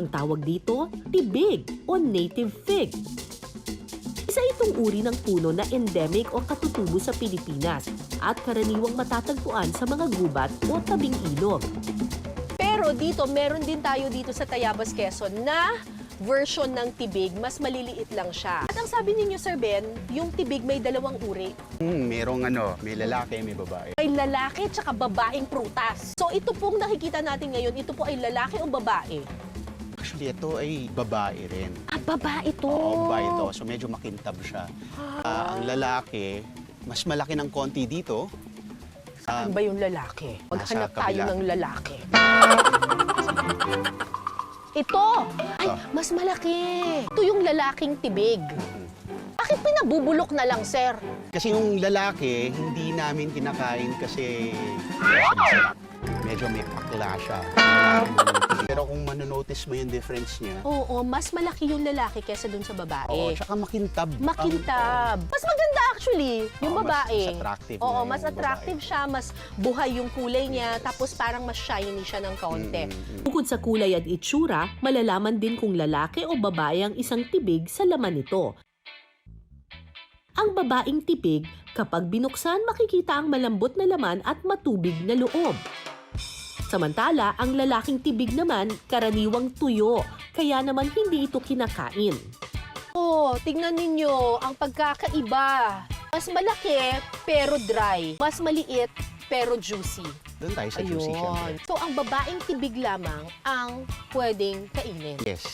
Ang tawag dito, tibig o native fig. Isa itong uri ng puno na endemic o katutubo sa Pilipinas at karaniwang matatagpuan sa mga gubat o tabing ilog. Pero dito, meron din tayo dito sa Tayabas, Quezon na version ng tibig, mas maliliit lang siya. At ang sabi ninyo, Sir Ben, yung tibig may dalawang uri. Merong may lalaki, may babae. May lalaki at babaeng prutas. So ito pong nakikita natin ngayon, ito po ay lalaki o babae? Actually, ito ay babae rin. Ah, babae to. Oo, babae ito. So medyo makintab siya. Ang lalaki, mas malaki ng konti dito. Saan ba yung lalaki? Maghanap nasa tayo kabila. ng lalaki. Ito! Ay, mas malaki. Ito yung lalaking tibig. Bakit pinabubulok na lang, sir? Kasi yung lalaki, hindi namin kinakain kasi medyo may pakla siya. Pero kung manonotice mo yung difference niya, Oo, mas malaki yung lalaki kesa dun sa babae. oo, tsaka makintab. Makintab. Mas maganda actually, yung Oo, babae. mas attractive Oo, na mas yung attractive siya, mas buhay yung kulay niya, tapos parang mas shiny siya ng kaunti. Bukod sa kulay at itsura, malalaman din kung lalaki o babae ang isang tibig sa laman nito. Ang babaeng tibig, kapag binuksan makikita ang malambot na laman at matubig na loob. Samantala, ang lalaking tibig naman, karaniwang tuyo, kaya naman hindi ito kinakain. Oh, tingnan ninyo ang pagkakaiba. Mas malaki pero dry. Mas maliit pero juicy. Doon tayo sa juicy, syempre. So, ang babaeng tibig lamang ang pwedeng kainin. Yes.